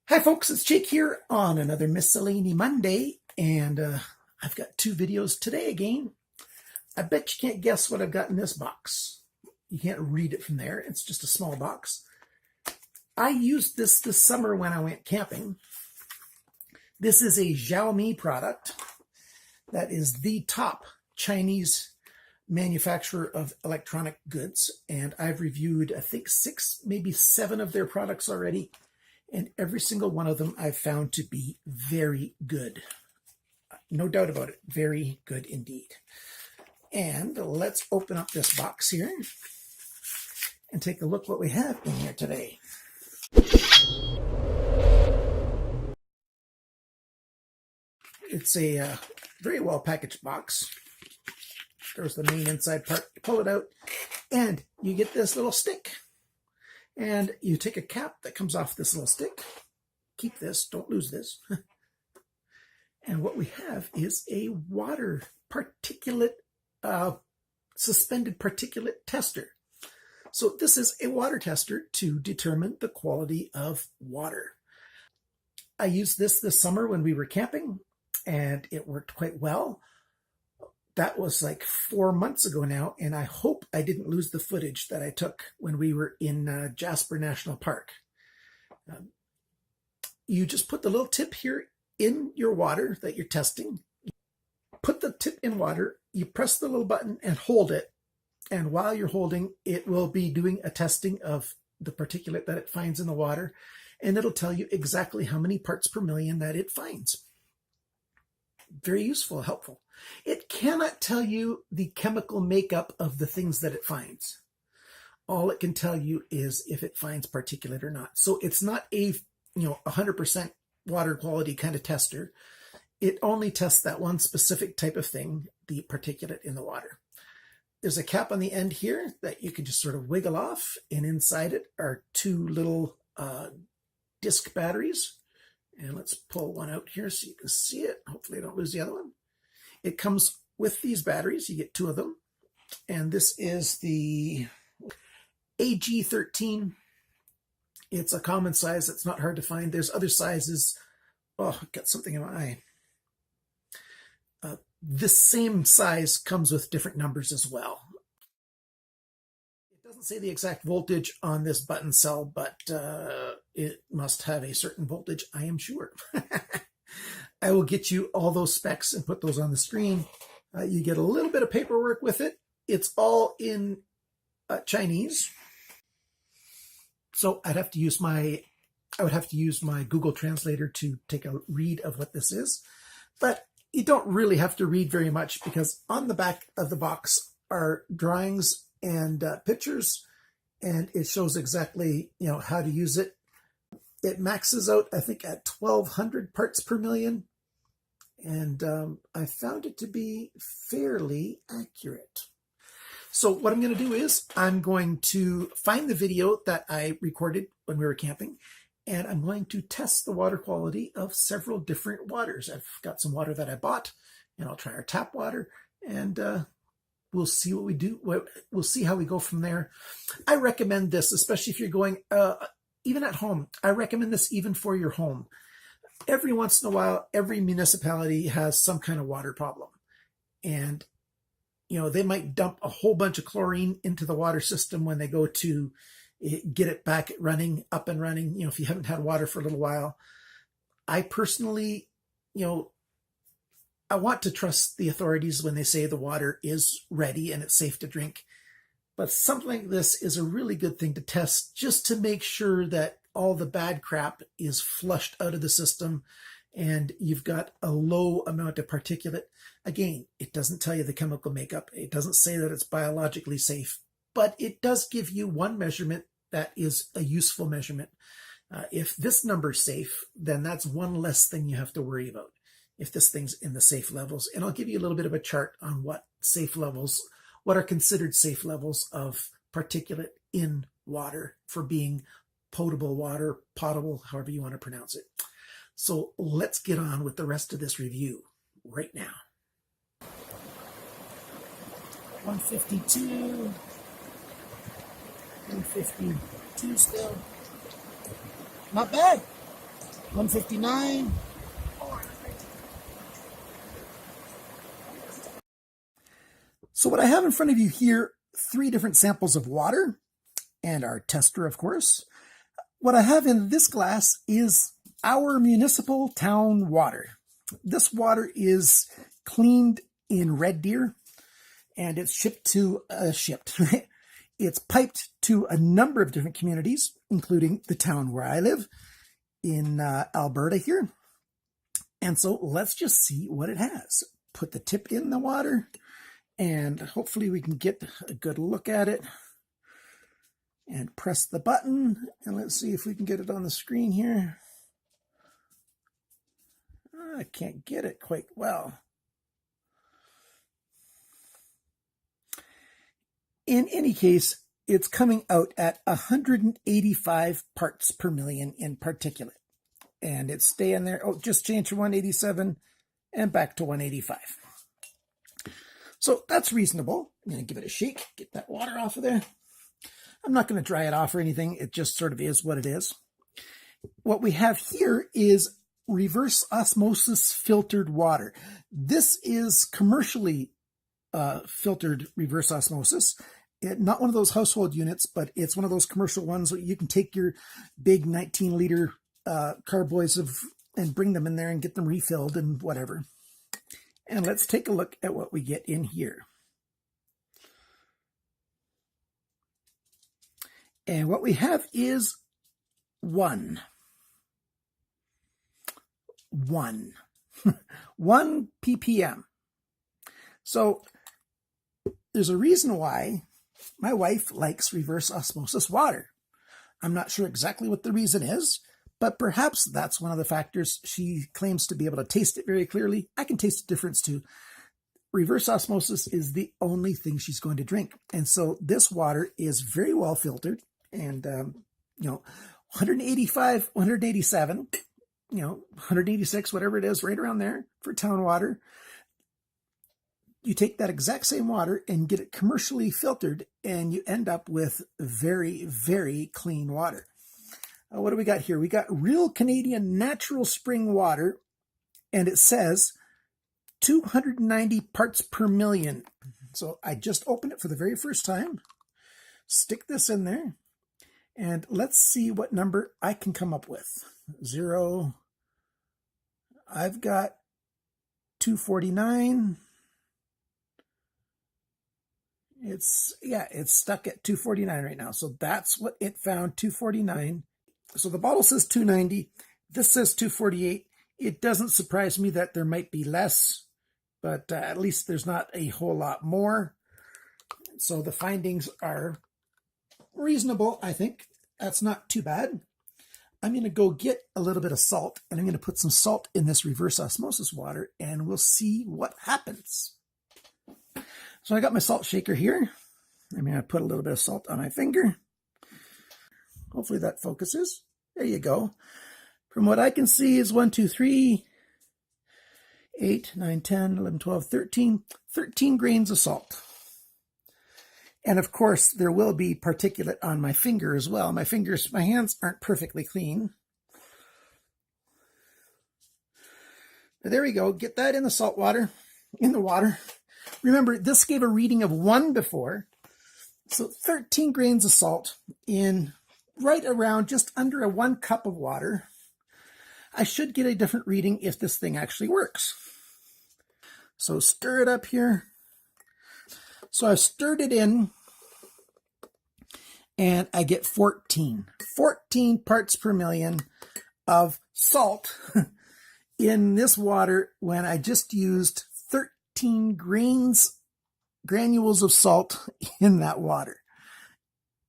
Hi folks, it's Jake here on another Miscellany Monday, and I've got two videos today again. I bet you can't guess what I've got in this box. You can't read it from there, it's just a small box. I used this summer when I went camping. This is a Xiaomi product that is the top Chinese manufacturer of electronic goods, and I've reviewed I think 6, maybe 7 of their products already. And every single one of them I've found to be very good. No doubt about it. Very good indeed. And let's open up this box here and take a look what we have in here today. It's a very well packaged box. There's the main inside part. You pull it out and you get this little stick. And you take a cap that comes off this little stick. Keep this, don't lose this. And what we have is a water particulate, suspended particulate tester. So this is a water tester to determine the quality of water. I used this summer when we were camping, and it worked quite well. That was like 4 months ago now, and I hope I didn't lose the footage that I took when we were in Jasper National Park. You just put the little tip here in your water that you're testing. Put the tip in water, you press the little button and hold it. And while you're holding, it will be doing a testing of the particulate that it finds in the water, and it'll tell you exactly how many parts per million that it finds. Very useful, helpful. It cannot tell you the chemical makeup of the things that it finds. All it can tell you is if it finds particulate or not. So it's not a 100% water quality kind of tester. It only tests that one specific type of thing, the particulate in the water. There's a cap on the end here that you can just sort of wiggle off, and inside it are 2 little disc batteries. And let's pull one out here so you can see it. Hopefully I don't lose the other one. It comes with these batteries. You get 2 of them. And this is the AG13. It's a common size. It's not hard to find. There's other sizes. Oh, I got something in my eye. This same size comes with different numbers as well. It doesn't say the exact voltage on this button cell, but it must have a certain voltage, I am sure. I will get you all those specs and put those on the screen. You get a little bit of paperwork with it. It's all in Chinese. So I would have to use my Google Translator to take a read of what this is. But you don't really have to read very much, because on the back of the box are drawings and pictures, and it shows exactly how to use it. It maxes out, I think, at 1,200 parts per million, and I found it to be fairly accurate. So what I'm going to do is I'm going to find the video that I recorded when we were camping, and I'm going to test the water quality of several different waters. I've got some water that I bought, and I'll try our tap water, and we'll see what we do. We'll see how we go from there. I recommend this, especially if you're going, even at home. I recommend this even for your home. Every once in a while, every municipality has some kind of water problem. And, they might dump a whole bunch of chlorine into the water system when they go to get it back up and running, if you haven't had water for a little while. I personally, I want to trust the authorities when they say the water is ready and it's safe to drink. But something like this is a really good thing to test, just to make sure that all the bad crap is flushed out of the system and you've got a low amount of particulate. Again, it doesn't tell you the chemical makeup. It doesn't say that it's biologically safe, but it does give you one measurement that is a useful measurement. If this number's safe, then that's one less thing you have to worry about if this thing's in the safe levels. And I'll give you a little bit of a chart on what are considered safe levels of particulate in water for being potable water, however you want to pronounce it. So let's get on with the rest of this review right now. 152. 152 still. Not bad. 159. So what I have in front of you here, 3 different samples of water and our tester, of course. What I have in this glass is our municipal town water. This water is cleaned in Red Deer, and it's it's piped to a number of different communities, including the town where I live in Alberta here. And so let's just see what it has. Put the tip in the water, and hopefully we can get a good look at it. And press the button, and let's see if we can get it on the screen here. I can't get it quite well. In any case, it's coming out at 185 parts per million in particulate. And it's staying there. Oh, just change to 187 and back to 185. So that's reasonable. I'm going to give it a shake, get that water off of there. I'm not going to dry it off or anything. It just sort of is what it is. What we have here is reverse osmosis filtered water. This is commercially filtered reverse osmosis. Not one of those household units, but it's one of those commercial ones where you can take your big 19-liter carboys and bring them in there and get them refilled and whatever. And let's take a look at what we get in here. And what we have is 1 ppm. So there's a reason why my wife likes reverse osmosis water. I'm not sure exactly what the reason is, but perhaps that's one of the factors. She claims to be able to taste it very clearly. I can taste the difference too. Reverse osmosis is the only thing she's going to drink. And so this water is very well filtered. And, 185, 187, 186, whatever it is, right around there for town water. You take that exact same water and get it commercially filtered, and you end up with very, very clean water. What do we got here? We got real Canadian natural spring water, and it says 290 parts per million. So I just opened it for the very first time. Stick this in there. And let's see what number I can come up with. 0. I've got 249. It's stuck at 249 right now. So that's what it found, 249. So the bottle says 290. This says 248. It doesn't surprise me that there might be less, but at least there's not a whole lot more. So the findings are reasonable, I think. That's not too bad. I'm going to go get a little bit of salt, and I'm going to put some salt in this reverse osmosis water, and we'll see what happens. So I got my salt shaker here. I'm going to put a little bit of salt on my finger. Hopefully that focuses. There you go. From what I can see is 1, 2, 3, 8, 9, 10, 11, 12, 13 grains of salt. And of course, there will be particulate on my finger as well. My hands aren't perfectly clean. But there we go. Get that in the salt water, in the water. Remember, this gave a reading of 1 before. So 13 grains of salt in right around just under a 1 cup of water. I should get a different reading if this thing actually works. So stir it up here. So I've stirred it in, and I get 14 parts per million of salt in this water when I just used 13 granules of salt in that water.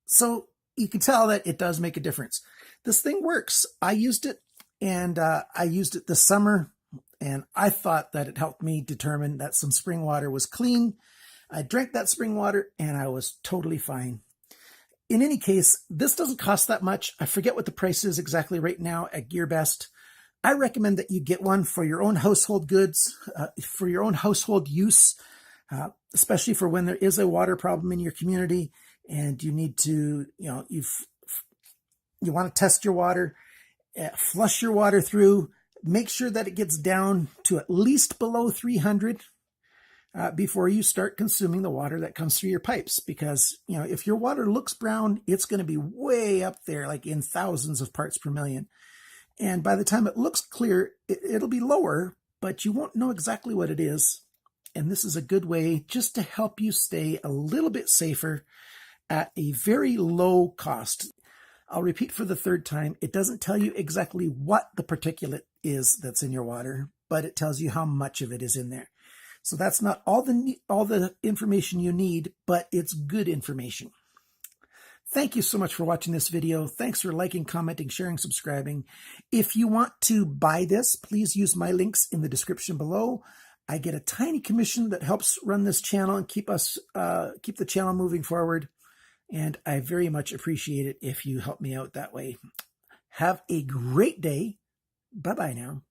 So you can tell that it does make a difference. This thing works. I used it, and I used it this summer, and I thought that it helped me determine that some spring water was clean. I drank that spring water, and I was totally fine. In any case, this doesn't cost that much. I forget what the price is exactly right now at GearBest. I recommend that you get one for your own household goods, for your own household use, especially for when there is a water problem in your community and you need to, you want to test your water. Flush your water through. Make sure that it gets down to at least below 300 before you start consuming the water that comes through your pipes. Because, you know, if your water looks brown, it's going to be way up there, like in thousands of parts per million. And by the time it looks clear, it'll be lower, but you won't know exactly what it is. And this is a good way just to help you stay a little bit safer at a very low cost. I'll repeat for the third time, it doesn't tell you exactly what the particulate is that's in your water, but it tells you how much of it is in there. So that's not all the information you need, but it's good information. Thank you so much for watching this video. Thanks for liking, commenting, sharing, subscribing. If you want to buy this, please use my links in the description below. I get a tiny commission that helps run this channel and keep the channel moving forward. And I very much appreciate it if you help me out that way. Have a great day. Bye-bye now.